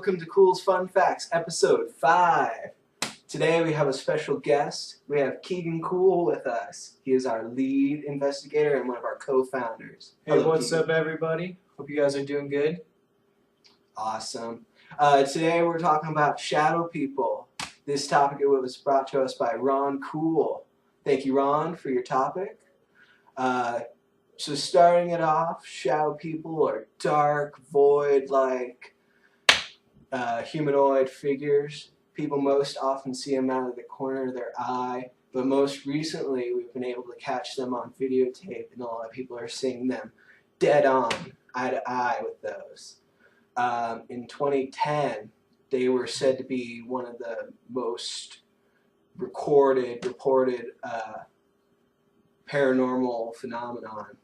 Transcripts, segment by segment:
welcome to Culz Fun Facts, episode 5. Today we have a special guest. We have Keegan Cool with us. He is our lead investigator and one of our co-founders. Hey, what's up, everybody? Hope you guys are doing good. Awesome. Today we're talking about shadow people. This topic was brought to us by Ron Cool. Thank you, Ron, for your topic. So starting it off, shadow people are dark, void-like humanoid figures. People most often see them out of the corner of their eye, but most recently we've been able to catch them on videotape, and a lot of people are seeing them dead on, eye to eye with those. In 2010, they were said to be one of the most reported paranormal phenomenon.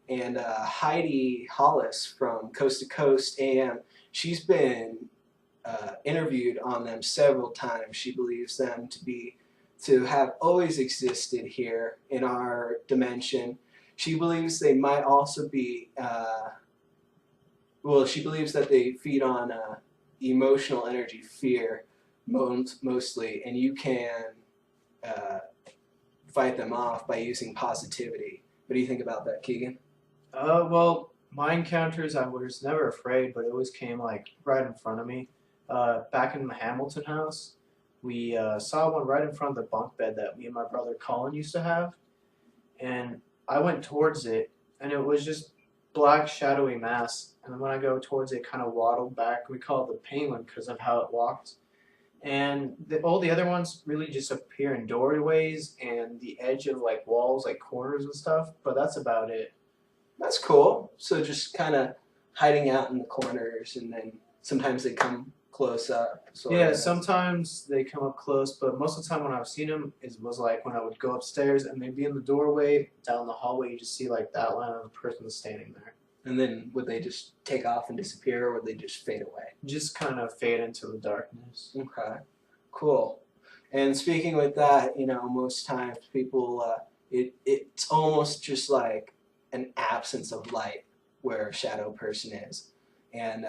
And Heidi Hollis from Coast to Coast AM, she's been interviewed on them several times. She believes them to have always existed here in our dimension. She believes they might also be, she believes that they feed on emotional energy, fear, mostly, and you can fight them off by using positivity. What do you think about that, Keegan? Well, my encounters, I was never afraid, but it always came like right in front of me. Back in the Hamilton house, we saw one right in front of the bunk bed that me and my brother Colin used to have, and I went towards it, and it was just black shadowy mass. And then when I go towards it, kind of waddled back. We call it the penguin because of how it walked. And all the other ones really just appear in doorways and the edge of like walls, like corners and stuff. But that's about it. That's cool. So just kind of hiding out in the corners, and then sometimes they come close up. Yeah, sometimes they come up close, but most of the time when I've seen them, it was like when I would go upstairs and they'd be in the doorway, down the hallway, you just see like the outline of a person standing there. And then would they just take off and disappear, or would they just fade away? Just kind of fade into the darkness. Okay, cool. And speaking with that, most times people, it's almost just like an absence of light where a shadow person is. And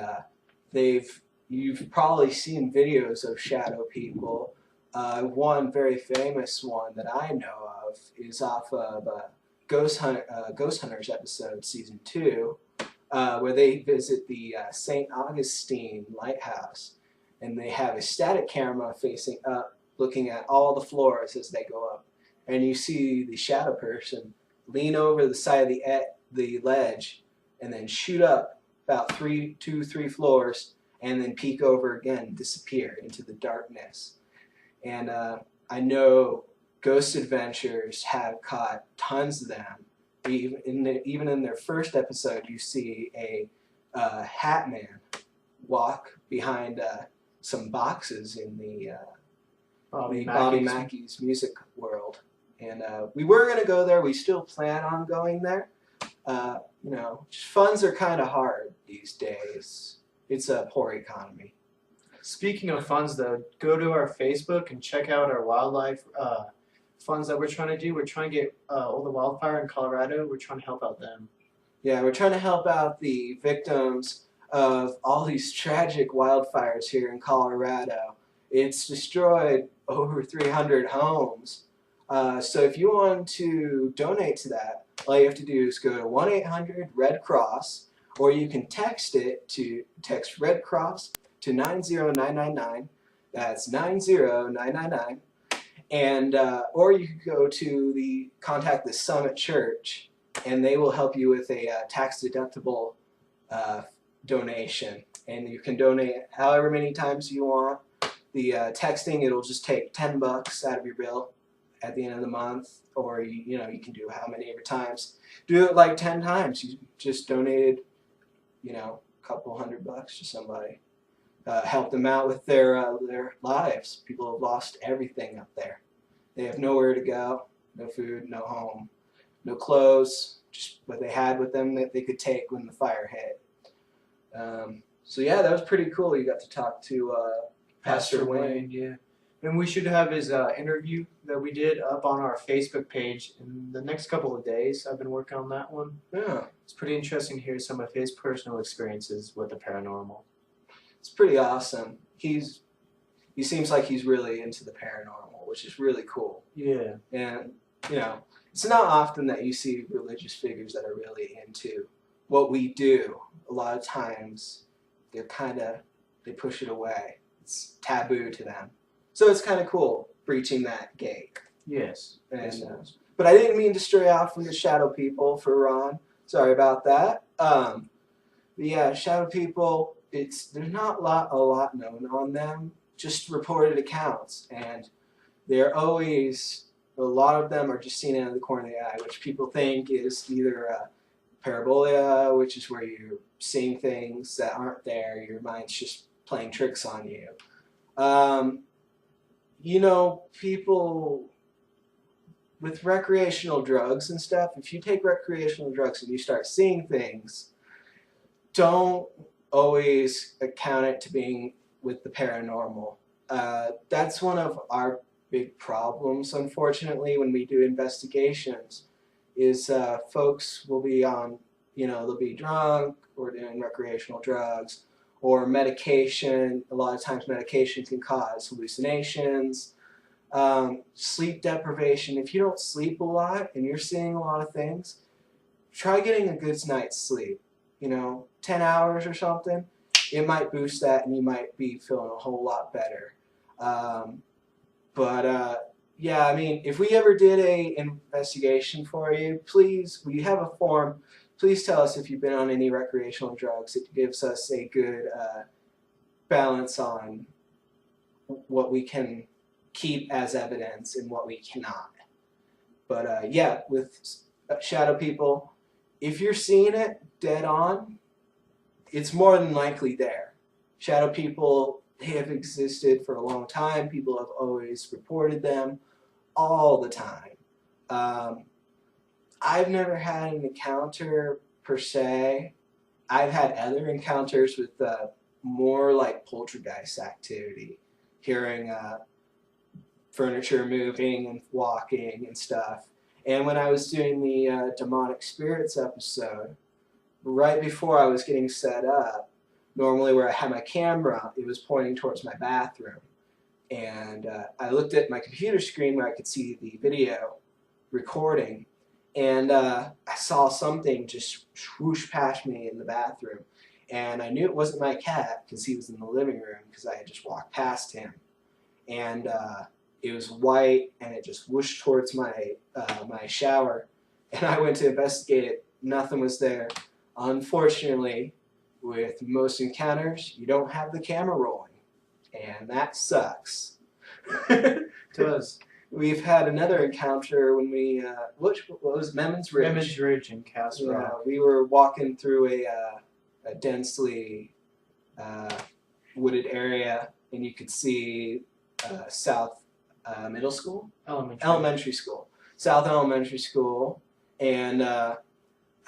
you've probably seen videos of shadow people. One very famous one that I know of is off of Ghost Hunters episode, season 2. Where they visit the St. Augustine Lighthouse, and they have a static camera facing up, looking at all the floors as they go up, and you see the shadow person lean over the side of the ledge, and then shoot up about 2-3 floors, and then peek over again, disappear into the darkness. And I know Ghost Adventures have caught tons of them. Even in their first episode, you see a hat man walk behind some boxes in the Bobby Mackey's music world. And we were going to go there. We still plan on going there. Funds are kind of hard these days. It's a poor economy. Speaking of funds, though, go to our Facebook and check out our wildlife funds that we're trying to do. We're trying to get all the wildfire in Colorado. We're trying to help out them. Yeah, we're trying to help out the victims of all these tragic wildfires here in Colorado. It's destroyed over 300 homes. So if you want to donate to that, all you have to do is go to 1-800-RED-CROSS, or you can text Red Cross to 90999. That's 90999. And or you could go to contact the Summit Church, and they will help you with a tax-deductible donation. And you can donate however many times you want. The texting, it'll just take $10 out of your bill at the end of the month, or you can do how many ever times. Do it like 10 times. You just donated, a couple $100 to somebody. Help them out with their lives. People have lost everything up there. They have nowhere to go, no food, no home, no clothes, just what they had with them that they could take when the fire hit. So yeah, that was pretty cool. You got to talk to Pastor Wayne. Yeah. And we should have his interview that we did up on our Facebook page in the next couple of days. I've been working on that one. Yeah. It's pretty interesting to hear some of his personal experiences with the paranormal. it's pretty awesome. He seems like he's really into the paranormal, which is really cool. Yeah. And it's not often that you see religious figures that are really into what we do. A lot of times they push it away. It's taboo to them. So it's kind of cool breaching that gate. Yes. And, Yes, it is. but I didn't mean to stray off from the shadow people for Ron. Sorry about that. But yeah, shadow people. There's not a lot known on them. Just reported accounts, and they're always a lot of them are just seen out of the corner of the eye, which people think is either parabolia, which is where you're seeing things that aren't there. Your mind's just playing tricks on you. People with recreational drugs and stuff, if you take recreational drugs and you start seeing things, don't always account it to being with the paranormal. That's one of our big problems, unfortunately, when we do investigations, is folks will be on, they'll be drunk or doing recreational drugs or medication. A lot of times medication can cause hallucinations, sleep deprivation. If you don't sleep a lot and you're seeing a lot of things, try getting a good night's sleep. 10 hours or something. It might boost that and you might be feeling a whole lot better. Yeah, I mean, if we ever did a investigation for you, please, we have a form. Please tell us if you've been on any recreational drugs. It gives us a good balance on what we can keep as evidence and what we cannot. But yeah, with shadow people, if you're seeing it dead on, it's more than likely there. Shadow people, they have existed for a long time. People have always reported them all the time. I've never had an encounter per se. I've had other encounters with more like poltergeist activity, hearing furniture moving and walking and stuff. And when I was doing the demonic spirits episode, right before I was getting set up, normally where I had my camera, it was pointing towards my bathroom. And I looked at my computer screen where I could see the video recording, and I saw something just swoosh past me in the bathroom. And I knew it wasn't my cat because he was in the living room because I had just walked past him. And it was white, and it just whooshed towards my shower. And I went to investigate it. Nothing was there. Unfortunately, with most encounters, you don't have the camera rolling, and that sucks. It does. We've had another encounter when we, what was Memons Ridge? Memons Ridge in Castle Rock. We were walking through a densely wooded area, and you could see South Middle School? Elementary School. South Elementary School, and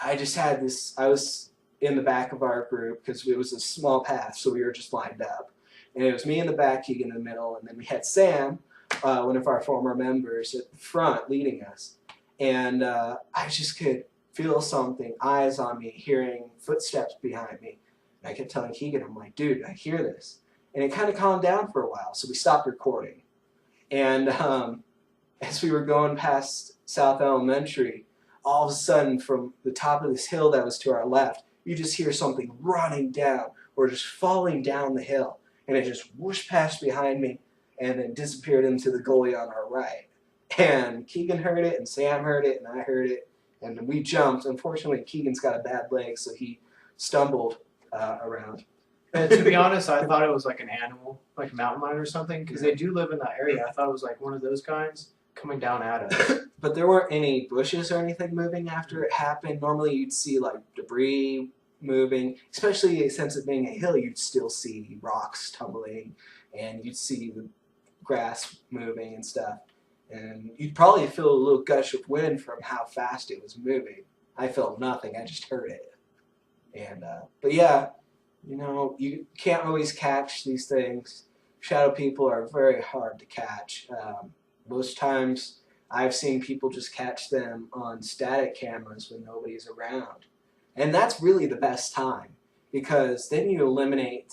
I just had this, I was in the back of our group because it was a small path, so we were just lined up. And it was me in the back, Keegan in the middle, and then we had Sam, one of our former members, at the front leading us. And I just could feel something, eyes on me, hearing footsteps behind me. And I kept telling Keegan, I'm like, dude, I hear this. And it kind of calmed down for a while, so we stopped recording. And as we were going past South Elementary, all of a sudden from the top of this hill that was to our left, you just hear something running down or just falling down the hill. And it just whooshed past behind me and then disappeared into the gully on our right. And Keegan heard it, and Sam heard it, and I heard it, and we jumped. Unfortunately, Keegan's got a bad leg, so he stumbled around. And to be honest, I thought it was like an animal, like a mountain lion or something, because they do live in that area. I thought it was like one of those kinds coming down at us. But there weren't any bushes or anything moving after it happened. Normally you'd see like debris moving, especially since it being a hill, you'd still see rocks tumbling, and you'd see the grass moving and stuff. And you'd probably feel a little gush of wind from how fast it was moving. I felt nothing, I just heard it. And but yeah, you know, you can't always catch these things. Shadow people are very hard to catch. Most times I've seen people just catch them on static cameras when nobody's around. And that's really the best time, because then you eliminate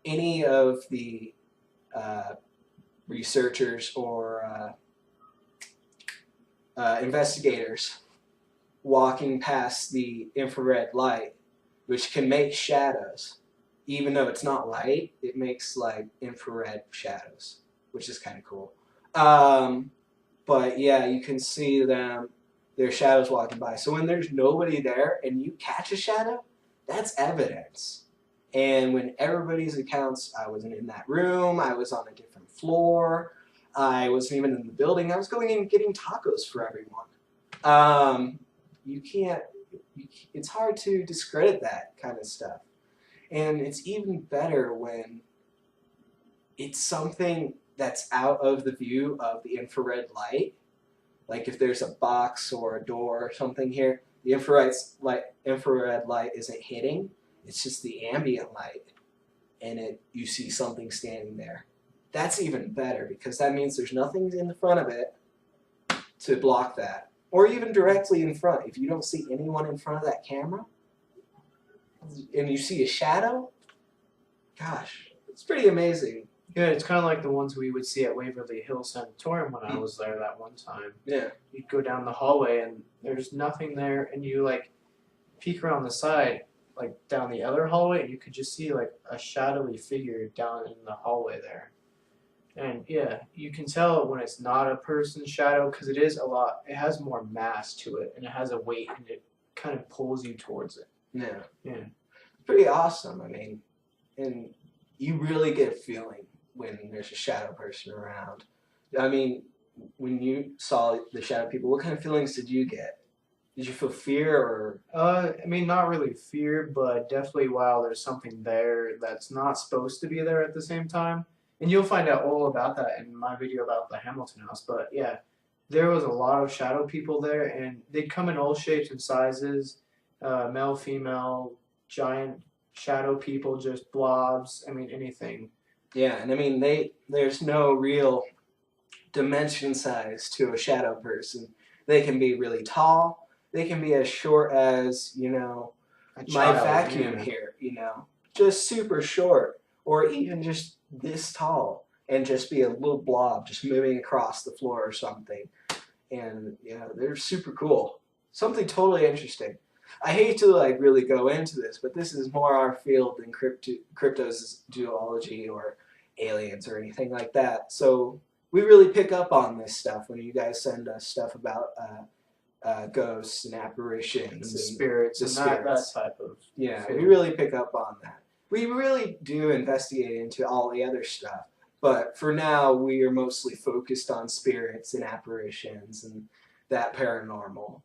any of the researchers or investigators walking past the infrared light, which can make shadows. Even though it's not light, it makes like infrared shadows, which is kind of cool. But yeah, you can see their shadows walking by. So when there's nobody there and you catch a shadow, that's evidence. And when everybody's accounts, I wasn't in that room, I was on a different floor, I wasn't even in the building, I was going and getting tacos for everyone. You can't, it's hard to discredit that kind of stuff. And it's even better when it's something that's out of the view of the infrared light. Like if there's a box or a door or something here, the infrared light isn't hitting, it's just the ambient light. And you see something standing there. That's even better because that means there's nothing in the front of it to block that. Or even directly in front. If you don't see anyone in front of that camera and you see a shadow, gosh, it's pretty amazing. Yeah, it's kind of like the ones we would see at Waverly Hills Sanatorium when I was there that one time. Yeah. You'd go down the hallway and there's nothing there, and you like peek around the side, like down the other hallway, and you could just see like a shadowy figure down in the hallway there. And yeah, you can tell when it's not a person's shadow because it has more mass to it, and it has a weight, and it kind of pulls you towards it. Yeah. Yeah. It's pretty awesome. I mean, and you really get a feeling when there's a shadow person around. I mean, when you saw the shadow people, what kind of feelings did you get? Did you feel fear or? I mean, not really fear, but definitely while there's something there that's not supposed to be there at the same time. And you'll find out all about that in my video about the Hamilton House. But yeah, there was a lot of shadow people there, and they'd come in all shapes and sizes, male, female, giant shadow people, just blobs. I mean, anything. Yeah, and I mean there's no real dimension size to a shadow person. They can be really tall. They can be as short as, my vacuum here, just super short, or even just this tall and just be a little blob just moving across the floor or something. And they're super cool. Something totally interesting. I hate to really go into this, but this is more our field than cryptozoology or aliens or anything like that. So we really pick up on this stuff when you guys send us stuff about ghosts and apparitions and spirits and that type of field. We really pick up on that. We really do investigate into all the other stuff, but for now we are mostly focused on spirits and apparitions and that paranormal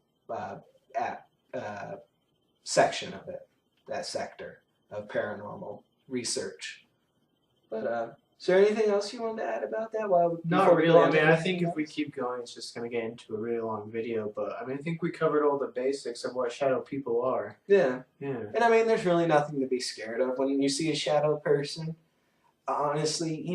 section of it, that sector of paranormal research. But is there anything else you wanted to add about that? Not really. I mean, I think if we keep going, it's just going to get into a really long video. But I mean, I think we covered all the basics of what shadow people are. Yeah. Yeah. And I mean, there's really nothing to be scared of when you see a shadow person. Honestly,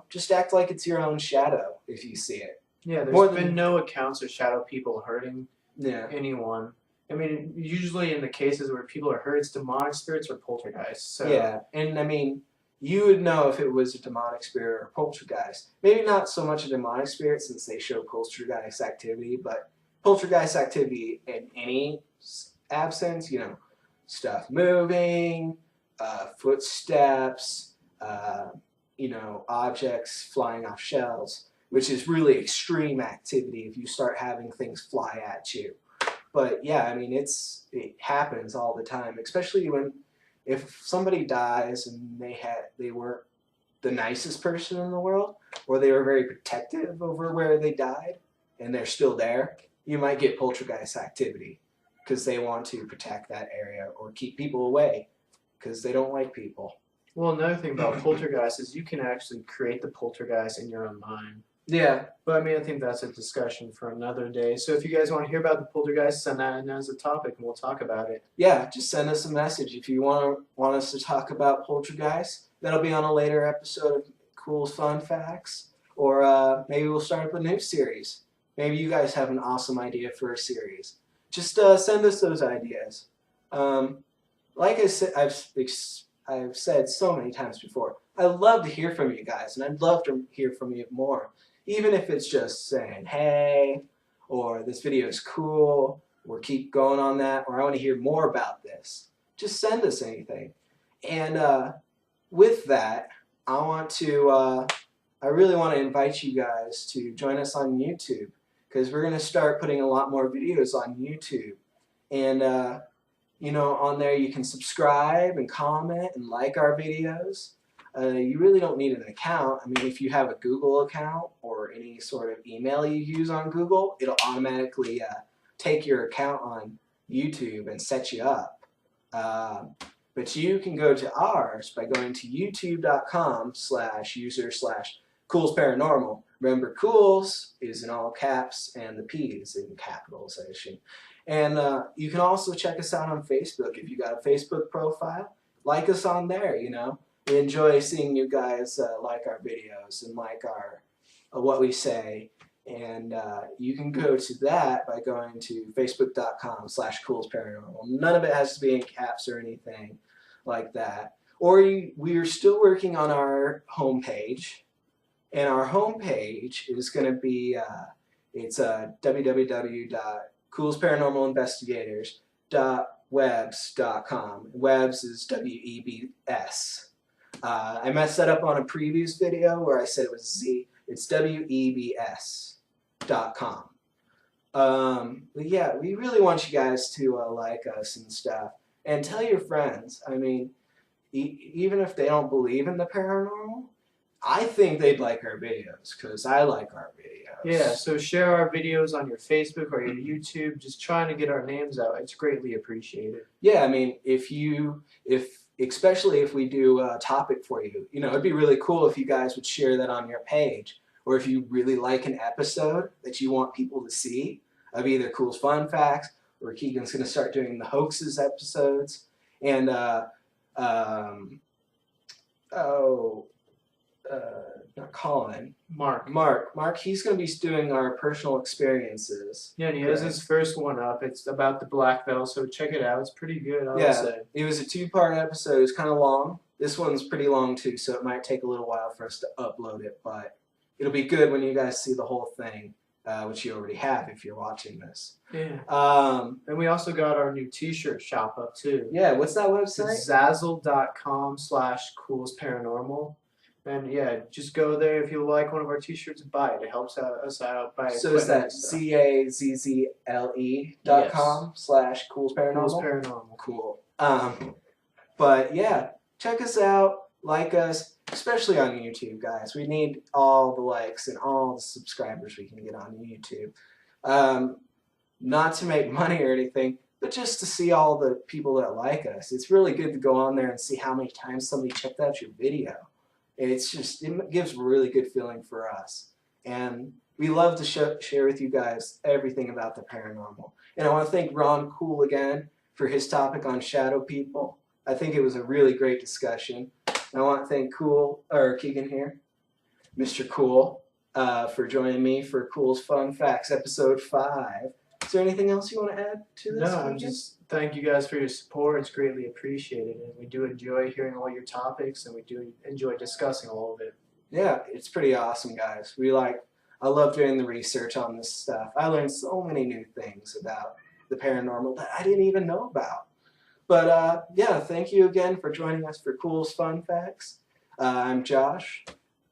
just act like it's your own shadow if you see it. Yeah, there's been no accounts of shadow people hurting anyone. I mean, usually in the cases where people are hurt, it's demonic spirits or poltergeists. So. Yeah, and I mean, you would know if it was a demonic spirit or a poltergeist. Maybe not so much a demonic spirit since they show poltergeist activity, but poltergeist activity in any absence, stuff moving, footsteps, objects flying off shelves, which is really extreme activity if you start having things fly at you. But yeah, I mean, it happens all the time, especially if somebody dies and they weren't the nicest person in the world, or they were very protective over where they died, and they're still there, you might get poltergeist activity because they want to protect that area or keep people away because they don't like people. Well, another thing about poltergeist is you can actually create the poltergeist in your own mind. Yeah. But I mean, I think that's a discussion for another day. So if you guys want to hear about the poltergeist, send that in as a topic and we'll talk about it. Yeah, just send us a message if you want us to talk about poltergeist. That'll be on a later episode of Cool Fun Facts. Or maybe we'll start up a new series. Maybe you guys have an awesome idea for a series. Just send us those ideas. Like I said, I've said so many times before, I love to hear from you guys, and I'd love to hear from you more. Even if it's just saying, hey, or this video is cool, or keep going on that, or I want to hear more about this. Just send us anything. And with that, I really want to invite you guys to join us on YouTube, because we're going to start putting a lot more videos on YouTube. And on there you can subscribe and comment and like our videos. You really don't need an account. I mean, if you have a Google account or any sort of email you use on Google, it'll automatically take your account on YouTube and set you up. But you can go to ours by going to youtube.com/user/CoolzParanormal. Remember, Culz is in all caps and the P is in capitalization. And you can also check us out on Facebook. If you got a Facebook profile, like us on there. We enjoy seeing you guys like our videos and like our what we say. And you can go to that by going to facebook.com/CoolzParanormal. None of it has to be in caps or anything like that. Or we are still working on our homepage. And our homepage is going to be, it's www.CoolzParanormalInvestigators.webs.com. Webs is W-E-B-S. I messed that up on a previous video where I said it was Z. It's WEBS.com. But yeah, we really want you guys to like us and stuff. And tell your friends. I mean, even if they don't believe in the paranormal, I think they'd like our videos, because I like our videos. Yeah, so share our videos on your Facebook or your YouTube. Just trying to get our names out. It's greatly appreciated. Yeah, I mean, especially if we do a topic for you, it'd be really cool if you guys would share that on your page. Or if you really like an episode that you want people to see of either Culz Fun Facts, or Keegan's going to start doing the hoaxes episodes. And, not Colin. Mark, he's going to be doing our personal experiences. Yeah, and he has his first one up. It's about the Black Veil, so check it out. It's pretty good, I would say. It was a 2-part episode. It was kind of long. This one's pretty long too, so it might take a little while for us to upload it, but it'll be good when you guys see the whole thing, which you already have if you're watching this. Yeah. And we also got our new t-shirt shop up too. Yeah, what's that website? It's Zazzle.com/CoolzParanormal. And yeah, just go there. If you like one of our t-shirts, buy it. It helps us out. So is that ZAZZLE.com/CoolzParanormal? Culz Paranormal. Cool. But yeah, check us out, like us, especially on YouTube, guys. We need all the likes and all the subscribers we can get on YouTube. Not to make money or anything, but just to see all the people that like us. It's really good to go on there and see how many times somebody checked out your video. It gives a really good feeling for us. And we love to share with you guys everything about the paranormal. And I want to thank Ron Cool again for his topic on shadow people. I think it was a really great discussion. And I want to thank Keegan here, Mr. Cool, for joining me for Culz Fun Facts episode 5. Is there anything else you want to add to this? No, just thank you guys for your support. It's greatly appreciated, and we do enjoy hearing all your topics, and we do enjoy discussing all of it. Yeah, it's pretty awesome, guys. I love doing the research on this stuff. I learned so many new things about the paranormal that I didn't even know about. But yeah, thank you again for joining us for Culz Fun Facts. I'm Josh,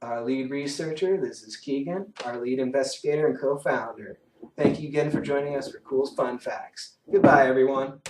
our lead researcher. This is Keegan, our lead investigator and co-founder. Thank you again for joining us for Culz Fun Facts. Goodbye, everyone.